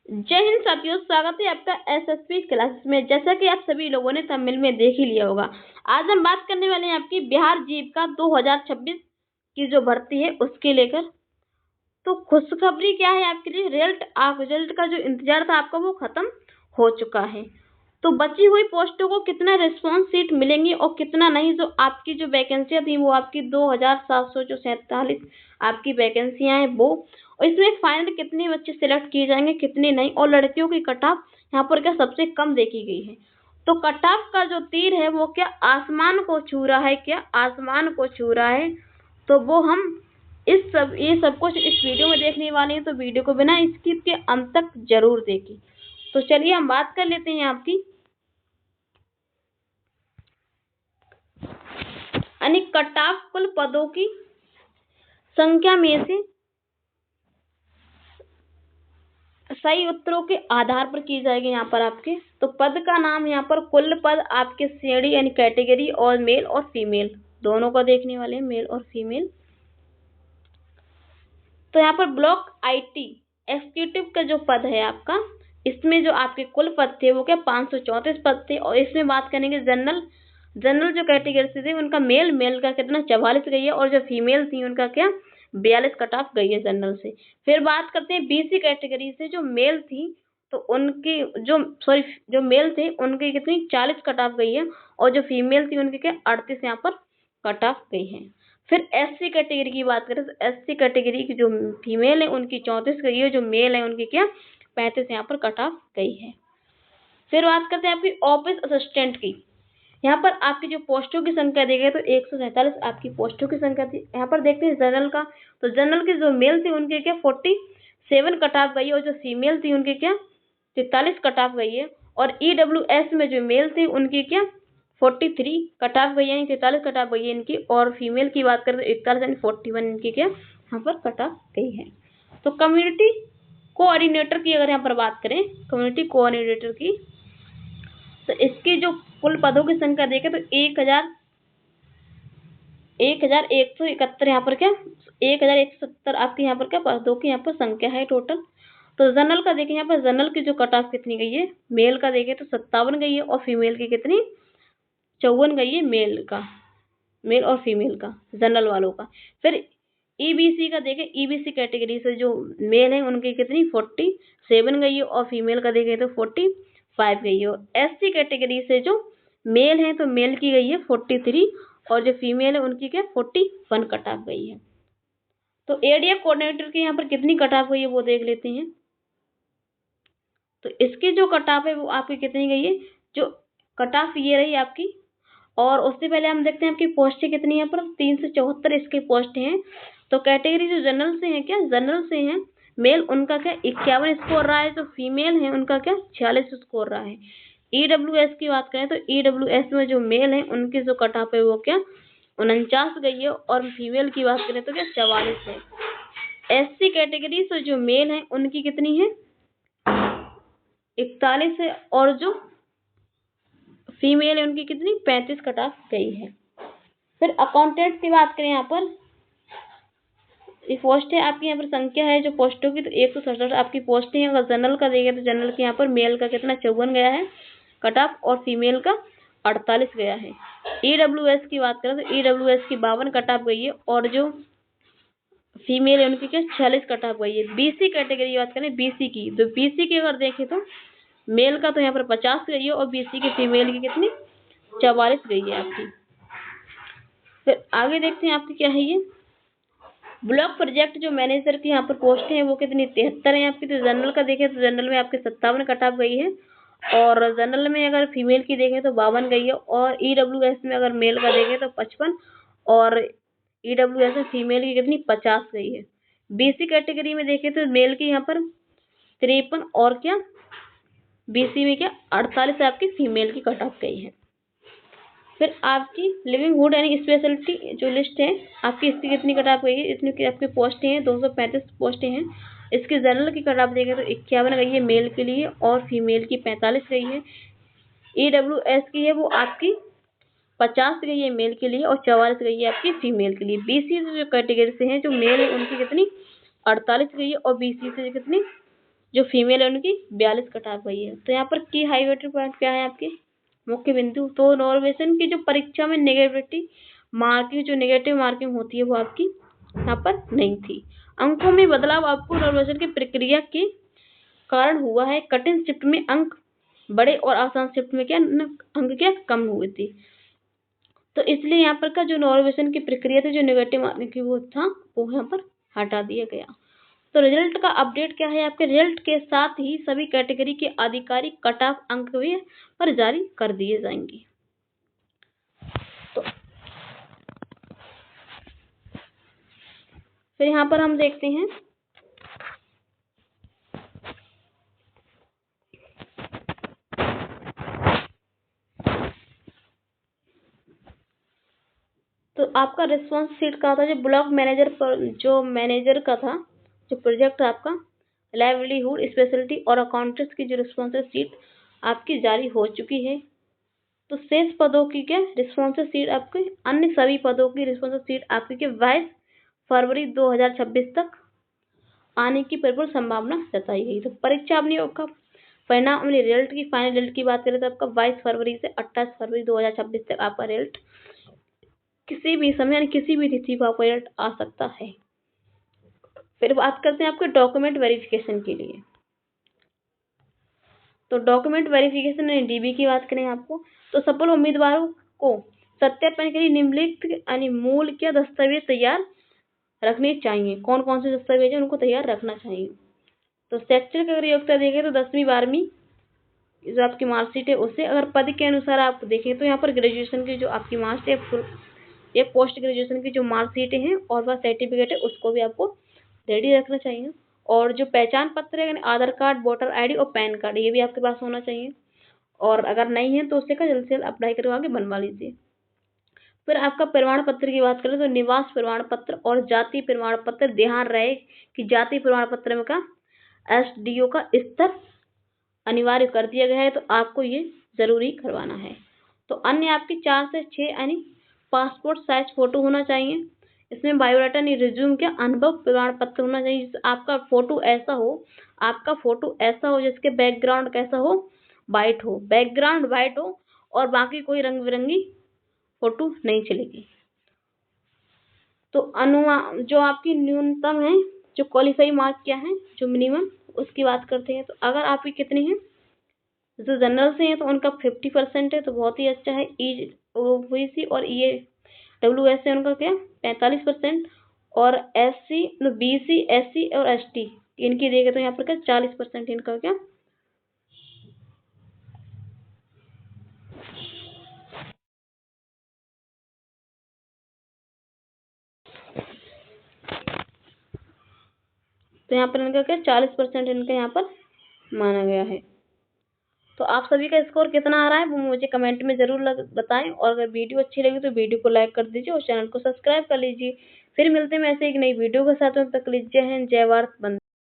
जय हिंद साथियों, स्वागत है आपका एसएसपी क्लासेस में। जैसा कि आप सभी लोगों ने थंबनेल में देख ही लिया होगा, आज हम बात करने वाले हैं आपकी बिहार जीविका 2026 की जो भर्ती है उसके लेकर। तो खुशखबरी क्या है आपके लिए, रिजल्ट का जो इंतजार था आपका वो खत्म हो चुका है। तो बची हुई पोस्टों को कितना रिस्पॉन्स सीट मिलेंगी और कितना नहीं, जो आपकी जो वैकेंसियां थी वो आपकी 2747 आपकी वैकेंसियां हैं वो, और इसमें फाइनल कितने बच्चे सिलेक्ट किए जाएंगे कितने नहीं, और लड़कियों की कट ऑफ यहाँ पर क्या सबसे कम देखी गई है। तो कट ऑफ का जो तीर है वो क्या आसमान को छू रहा है, क्या आसमान को छू रहा है। तो वो हम ये सब कुछ इस वीडियो में देखने वाले हैं, तो वीडियो को बिना स्किप के अंत तक जरूर देखें। तो चलिए हम बात कर लेते हैं आपकी यानी कट ऑफ कुल पदों की संख्या में से सही उत्तरों के आधार पर की जाएगी यहाँ पर आपके। तो पद का नाम यहाँ पर कुल पद आपके श्रेणी यानी कैटेगरी और मेल और फीमेल दोनों को देखने वाले हैं, मेल और फीमेल। तो यहाँ पर ब्लॉक आईटी एग्जीक्यूटिव का जो पद है आपका, इसमें जो आपके कुल पद थे वो क्या 534 पद थे, और इसमें बात करेंगे जनरल जो कैटेगरी से थे उनका मेल का कितना 44 गई है, और जो फीमेल थी उनका क्या 42 कट ऑफ गई है जनरल से। फिर बात करते हैं बीसी कैटेगरी से, जो मेल थी तो उनकी जो मेल थे उनकी कितनी 40 कट ऑफ गई है, और जो फीमेल थी उनकी क्या 38 यहाँ पर कट ऑफ गई है। फिर एससी कैटेगरी की बात करें तो एससी कैटेगरी की जो फीमेल है उनकी 34 गई है, जो मेल है उनकी क्या 35 यहाँ पर कट ऑफ गई है। फिर बात करते हैं आपकी ऑफिस असिस्टेंट की। यहाँ पर आपकी जो पोस्टों की संख्या दी गई तो 147 आपकी पोस्टों की संख्या थी। यहाँ पर देखते हैं जनरल का, तो जनरल के जो मेल थे उनके क्या 47 कट ऑफ गई है, और जो फीमेल थी उनके क्या 43 कट ऑफ गई है, और ईडब्ल्यूएस में जो मेल थे उनकी क्या 43 कट ऑफ गई है, 43 कट ऑफ गई है इनकी, और फीमेल की बात करें तो 41 यानी 41 इनकी क्या यहाँ पर कट ऑफ गई है। तो कम्युनिटी कोऑर्डिनेटर की अगर यहाँ पर बात करें, कम्युनिटी कोऑर्डिनेटर की, तो इसकी जो कुल पदों की संख्या देखें तो 1171 यहाँ पर क्या 1170 आपके यहाँ पर क्या पदों की यहाँ पर संख्या है टोटल। तो जनरल का देखें यहाँ पर, जनरल की जो कट ऑफ कितनी गई है, मेल का देखें तो 57 गई है, और फीमेल की कितनी 54 गई है, मेल और फीमेल का जनरल वालों का। फिर ईबीसी का देखें, ईबीसी कैटेगरी से जो मेल है उनकी कितनी 47 गई है, और फीमेल का देखें तो 45 गई है। एससी कैटेगरी से जो मेल है तो मेल की गई है 43, और जो फीमेल है उनकी क्या 41 कट ऑफ गई है। तो एरिया कोऑर्डिनेटर की यहाँ पर कितनी कट ऑफ गई है वो देख लेते हैं। तो इसकी जो कट ऑफ है वो आपकी कितनी गई है, जो कट ऑफ ये रही आपकी, और उससे पहले हम देखते हैं आपकी पोस्टें कितनी है, पर 374 इसकी पोस्ट हैं। तो कैटेगरी जो जनरल से है, क्या जनरल से है मेल उनका क्या 51 स्कोर रहा है, जो फीमेल है उनका क्या 46 स्कोर रहा है। ईडब्ल्यूएस की बात करें तो ईडब्ल्यूएस में जो मेल है उनकी जो कट ऑफ है वो क्या 49 गई है, और फीमेल की बात करें तो क्या 44 है। एससी कैटेगरी से जो मेल है उनकी कितनी है 41 है, और जो फीमेल है उनकी कितनी 35 कट ऑफ गई है। फिर अकाउंटेंट की बात करें यहाँ पर, ये पोस्ट है आपकी यहाँ पर संख्या है जो पोस्टों की, तो 167 आपकी पोस्टें हैं। अगर जनरल का देखें तो जनरल के यहाँ पर मेल का कितना 54 गया है कट ऑफ, और फीमेल का 48 गया है। ईडब्ल्यूएस की बात करें तो ईडब्ल्यूएस की 52 कट ऑफ गई है, और जो फीमेल है उनकी क्या 46 कट ऑफ गई है। बीसी कैटेगरी की बात करें, बीसी की, तो बीसी की अगर देखें तो मेल का तो यहाँ पर 50 गई है, और बीसी की फीमेल की कितनी 44 गई है आपकी। फिर आगे देखते हैं आपकी क्या है ये ब्लॉक प्रोजेक्ट जो मैनेजर की यहाँ पर पोस्ट है वो कितनी 73 है आपकी। तो जनरल का देखें तो जनरल में आपके 57 कट ऑफ गई है, और जनरल में अगर फीमेल की देखें तो 52 गई है, और ईडब्ल्यूएस में अगर मेल का देखें तो 55, और ईडब्ल्यूएस में फीमेल की कितनी 50 गई है। बीसी कैटेगरी में देखें तो मेल की यहाँ पर 53, और क्या बीसी में क्या 48 आपकी फीमेल की कट ऑफ गई है। फिर आपकी लिविंगहुड यानी स्पेशलिटी जो लिस्ट है आपकी, इसकी कितनी कट ऑफ गई है, इतनी की आपकी पोस्टें हैं 235 पोस्टें हैं। इसकी जनरल की कट ऑफ देखें तो 51 गई है मेल के लिए, और फीमेल की 45 गई है। ईडब्ल्यूएस की है वो आपकी 50 गई है मेल के लिए, और 44 गई है आपकी फीमेल के लिए। बीसी जो कैटेगरी से है जो मेल है उनकी कितनी 48 गई है, और बीसी से कितनी जो फीमेल है उनकी 42 कट ऑफ गई है। तो यहाँ पर की हाईलाइटेड पॉइंट क्या है आपके मुख्य बिंदु। तो नॉर्वेशन की जो परीक्षा में नेगेटिविटी मार्किंग, जो नेगेटिव मार्किंग होती है वो आपकी यहाँ पर नहीं थी। अंकों में बदलाव आपको नॉर्वेशन की प्रक्रिया के कारण हुआ है। कठिन शिफ्ट में अंक बड़े और आसान शिफ्ट में क्या अंक क्या कम हुए थे। तो इसलिए यहाँ पर का जो नॉर्वेशन की प्रक्रिया थी, जो नेगेटिव मार्किंग की वो था, वो यहाँ पर हटा दिया गया। तो रिजल्ट का अपडेट क्या है, आपके रिजल्ट के साथ ही सभी कैटेगरी के आधिकारिक कट ऑफ अंक भी पर जारी कर दिए जाएंगे। तो फिर यहाँ पर हम देखते हैं तो आपका रिस्पॉन्स सीट का था, जो ब्लॉक मैनेजर पर जो मैनेजर का था, जो प्रोजेक्ट आपका लाइवलीहुड स्पेशलिटी और अकाउंटेंट्स की जो रिस्पॉन्सिव सीट आपकी जारी हो चुकी है। तो शेष पदों की क्या रिस्पॉन्सिव सीट आपकी, अन्य सभी पदों की रिस्पॉन्सिव सीट आपकी क्या 22 फरवरी 2026 तक आने की प्रबल संभावना जताई गई। तो परीक्षा अपनी का परिणाम रिजल्ट की फाइनल रिजल्ट की बात करें तो आपका 22 फरवरी से 28 फरवरी 2026 तक आपका रिजल्ट किसी भी समय यानी किसी भी तिथि पर आपका रिजल्ट आ सकता है। फिर बात करते हैं आपके डॉक्यूमेंट वेरिफिकेशन के लिए। तो डॉक्यूमेंट वेरिफिकेशन यानी डीबी की बात करें आपको, तो सफल उम्मीदवारों को सत्यापन के लिए निम्नलिखित यानी मूल क्या दस्तावेज तैयार रखने चाहिए। कौन कौन से दस्तावेज है उनको तैयार रखना चाहिए। तो शैक्षणिक अगर योग्यता देखें तो 10वीं 12वीं जो आपकी मार्कशीट है उससे, अगर पद के अनुसार आप देखें तो यहाँ पर ग्रेजुएशन की जो आपकी मार्कशीट है या पोस्ट ग्रेजुएशन की जो मार्कशीट है और वह सर्टिफिकेट है उसको भी आपको रेडी रखना चाहिए। और जो पहचान पत्र है यानी आधार कार्ड, वोटर आईडी और पैन कार्ड, ये भी आपके पास होना चाहिए। और अगर नहीं है तो उससे का जल्द से जल्द अप्लाई करवा के बनवा लीजिए। फिर आपका प्रमाण पत्र की बात करें तो निवास प्रमाण पत्र और जाति प्रमाण पत्र, ध्यान रहे कि जाति प्रमाण पत्र में का एसडीओ का स्तर अनिवार्य कर दिया गया है, तो आपको ये जरूरी करवाना है। तो अन्य आपकी 4 से 6 यानी पासपोर्ट साइज फोटो होना चाहिए। इसमें बायोडाटा नहीं रिज्यूम के अनुभव प्रमाण पत्र होना चाहिए। आपका फोटो ऐसा हो जिसके बैकग्राउंड कैसा हो, वाइट हो, बैकग्राउंड वाइट हो और बाकी कोई रंग बिरंगी फोटो नहीं चलेगी। तो अनुमान जो आपकी न्यूनतम है, जो क्वालिफाई मार्क क्या है, जो मिनिमम, उसकी बात करते हैं। तो अगर आपकी कितनी है, जो जनरल से हैं तो उनका 50% है, तो बहुत ही अच्छा है। ओबीसी और ये डब्ल्यूएस है उनका क्या 45%, और एससी बीसी एससी और एसटी इनकी देखें तो यहाँ पर क्या 40% इनका क्या। तो यहाँ पर इनका क्या 40% इनका यहाँ पर माना गया है। तो आप सभी का स्कोर कितना आ रहा है वो मुझे कमेंट में जरूर बताएं। और अगर वीडियो अच्छी लगी तो वीडियो को लाइक कर दीजिए और चैनल को सब्सक्राइब कर लीजिए। फिर मिलते हैं ऐसे एक नई वीडियो के साथ। तब तक लीजिए जय हिंद, जय भारत, वंदे।